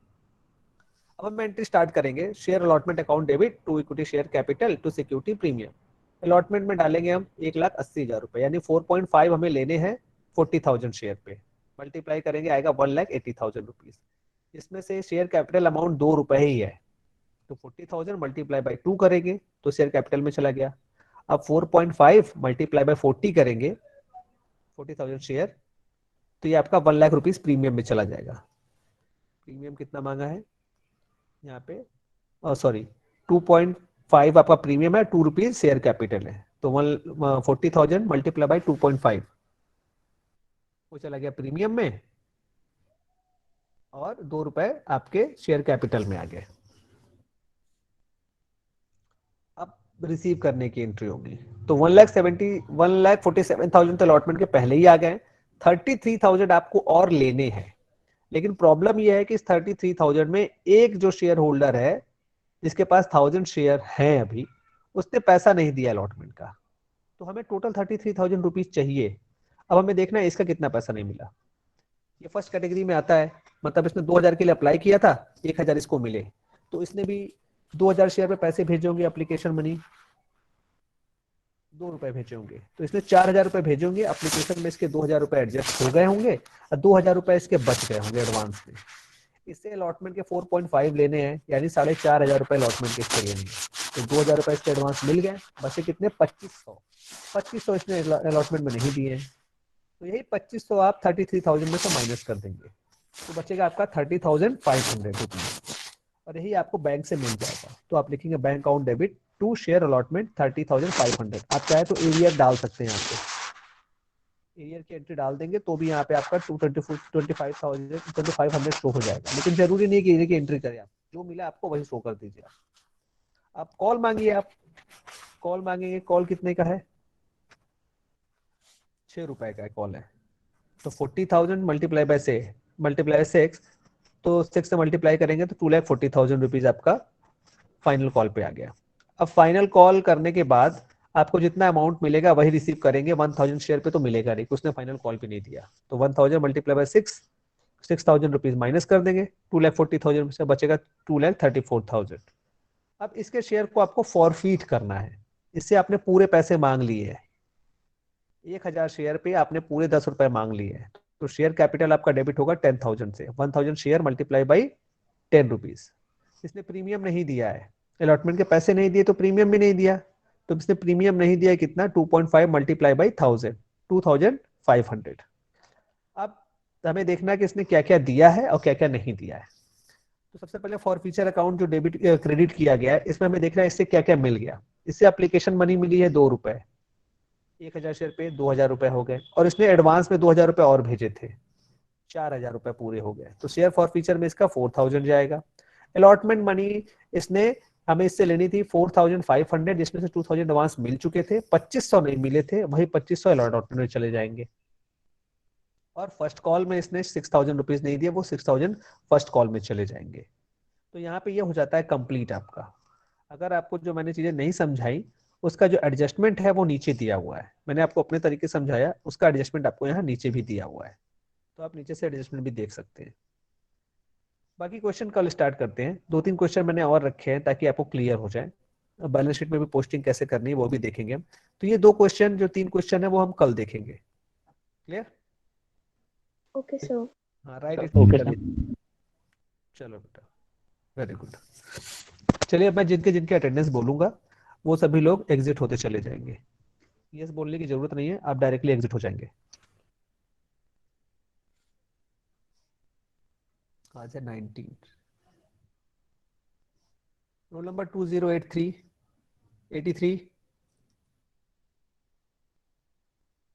अब हम एंट्री स्टार्ट करेंगे। Share allotment account debit to equity share capital to security premium. Allotment में डालेंगे हम 1,80,000 रुपए, यानी 4.5 हमें लेने हैं 40,000 शेयर पे। मल्टीप्लाई करेंगे आएगा 1,80,000 रुपीज। इसमें से शेयर कैपिटल अमाउंट 2 रुपए ही है, तो 40,000 मल्टीप्लाई बाई 2 करेंगे तो शेयर कैपिटल में चला गया। अब 4.5 मल्टीप्लाई बाई 40 करेंगे, 40,000 शेयर, तो ये आपका 1 लाख रुपीज प्रीमियम में चला जाएगा। प्रीमियम कितना मांगा है यहाँ पे, सॉरी 2.5 आपका प्रीमियम है, 2 रुपीज शेयर कैपिटल है, तो 40,000 मल्टीप्लाई बाई 2.5 वो चला गया प्रीमियम में, और 2 रुपए आपके शेयर कैपिटल में आ गए। अब रिसीव करने की एंट्री होगी, तो 1,47,000 तो अलॉटमेंट के पहले ही आ गए। 33,000 आपको और लेने हैं, लेकिन प्रॉब्लम यह है कि इस 33,000 में एक जो शेयर होल्डर है जिसके पास 1,000 शेयर हैं अभी, उसने पैसा नहीं दिया अलॉटमेंट का, तो हमें टोटल 33,000 रुपीज चाहिए। अब हमें देखना है इसका कितना पैसा नहीं मिला। ये फर्स्ट कैटेगरी में आता है, मतलब इसने 2,000 के लिए अप्लाई किया था, 1,000 इसको मिले, तो इसने भी 2,000 शेयर पे पैसे भेजे होंगे एप्लीकेशन मनी, 2 रुपए भेजे होंगे, तो इसने 4,000 रुपए भेजे होंगे एप्लीकेशन में, इसके 2,000 रुपए एडजस्ट हो गए होंगे और 2,000 रुपए इसके बच गए होंगे एडवांस में। इससे अलॉटमेंट के 4.5 लेने हैं, यानी 4,500 रुपए अलॉटमेंट के इसके लेने हैं, तो 2,000 रुपए इसके एडवांस मिल गए, बचे कितने 2500 इसने अलॉटमेंट में नहीं दिए हैं, तो यही 2500 आप 33,000 में से माइनस कर देंगे, तो बचेगा आपका 30,500 रुपीज। और यही आपको बैंक से मिल जाएगा। तो आप लिखेंगे bank account debit to share allotment 30,500। आप चाहे तो एरियर डाल सकते हैं यहाँ पे, एरियर की एंट्री डाल देंगे तो भी यहाँ पे आपका 25,000 शो हो जाएगा। लेकिन जरूरी नहीं कि एरियर की एंट्री करें, आप जो मिला आपको वही शो कर दीजिए। आप कॉल मांगिए, आप कॉल मांगेंगे, कॉल कितने का है? 6 रुपए का कॉल है, तो 40,000 मल्टीप्लाई बाय 6, तो 6 से मल्टीप्लाई करेंगे तो 2,40,000 रुपीज आपका फाइनल कॉल पे आ गया। अब फाइनल कॉल करने के बाद आपको जितना अमाउंट मिलेगा वही रिसीव करेंगे। 1,000 शेयर पे तो मिलेगा नहीं, उसने फाइनल कॉल भी नहीं दिया। तो 1,000 मल्टीप्लाई बाय 6,000 रुपीज माइनस कर देंगे, 2,40,000 से बचेगा 2,34,000। अब इसके शेयर को आपको फॉरफीट करना है। इससे आपने पूरे पैसे मांग लिए हैं, 1,000 शेयर पे आपने पूरे 10 रुपए मांग लिए हैं। तो शेयर कैपिटल आपका डेबिट होगा 10,000 से। 1,000 शेयर मल्टीप्लाई बाई 10 रुपीज। इसने प्रीमियम नहीं दिया है, अलॉटमेंट के पैसे नहीं दिए तो प्रीमियम भी नहीं दिया। तो इसने प्रीमियम नहीं दिया है, कितना? 2.5 मल्टीप्लाई बाई 1000, 2,500। अब हमें देखना है कि इसने क्या क्या दिया है और क्या क्या नहीं दिया है। तो सबसे पहले फॉर फ्यूचर अकाउंट जो डेबिट क्रेडिट किया गया है, इसमें हमें देखना है इससे क्या क्या मिल गया। इससे एप्लीकेशन मनी मिली है 2 रुपए, 1,000 शेयर पे 2,000 रुपए हो गए, और इसने एडवांस में 2,000 रुपए और भेजे थे, 4,000 रुपए पूरे हो गए। तो शेयर फॉर फ्यूचर में इसका 4,000 जाएगा। अलॉटमेंट मनी इसने हमें इससे लेनी थी 4,500, जिसमें से 2,000 एडवांस मिल चुके थे, 2,500 नहीं मिले थे, वही 2,500 अलॉटमेंट में चले जाएंगे। और फर्स्ट कॉल में इसने 6,000 रुपीज नहीं दिए, वो 6,000 फर्स्ट कॉल में चले जाएंगे। तो यहाँ पे ये हो जाता है कंप्लीट आपका। अगर आपको जो मैंने चीजें नहीं समझाई, उसका जो एडजस्टमेंट है वो नीचे दिया हुआ है। मैंने आपको अपने तरीके से समझाया, उसका एडजस्टमेंट आपको यहाँ नीचे भी दिया हुआ है, तो आप नीचे से एडजस्टमेंट भी देख सकते हैं। बाकी क्वेश्चन कल स्टार्ट करते हैं। 2-3 क्वेश्चन मैंने और रखे हैं ताकि आपको क्लियर हो जाए। बैलेंस शीट में भी पोस्टिंग कैसे करनी है वो भी देखेंगे हम। तो ये 2 क्वेश्चन, जो 3 क्वेश्चन है वो हम कल देखेंगे। क्लियर? Okay sir. हाँ, राइट इट। Okay sir. चलो बेटा, वेरी गुड। चलिए, अब मैं जिनके जिनके अटेंडेंस बोलूंगा वो सभी लोग एग्जिट होते चले जाएंगे। यस बोलने की जरूरत नहीं है, आप डायरेक्टली एग्जिट हो जाएंगे। आज है 19। रोल नंबर 2083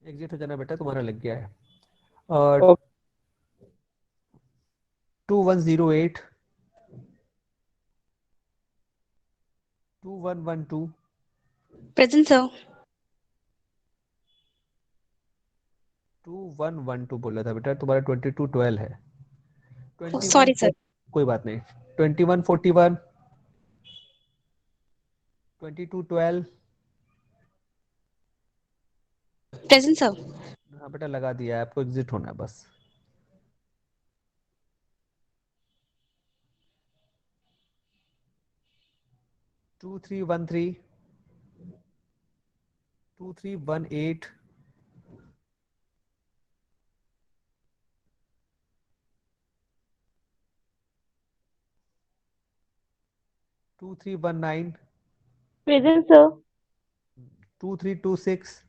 एग्जिट हो जाना बेटा, तुम्हारा लग गया है। और ओके। 2108 2112 present sir. 2112 बोला था बेटा, तुम्हारा 2212 है। 21 सॉरी सर। कोई बात नहीं। 2141 2212। Present sir. हाँ बेटा, लगा दिया है, आपको एग्जिट होना है बस। 2313 2318 2319 प्रेजेंट सर। 2326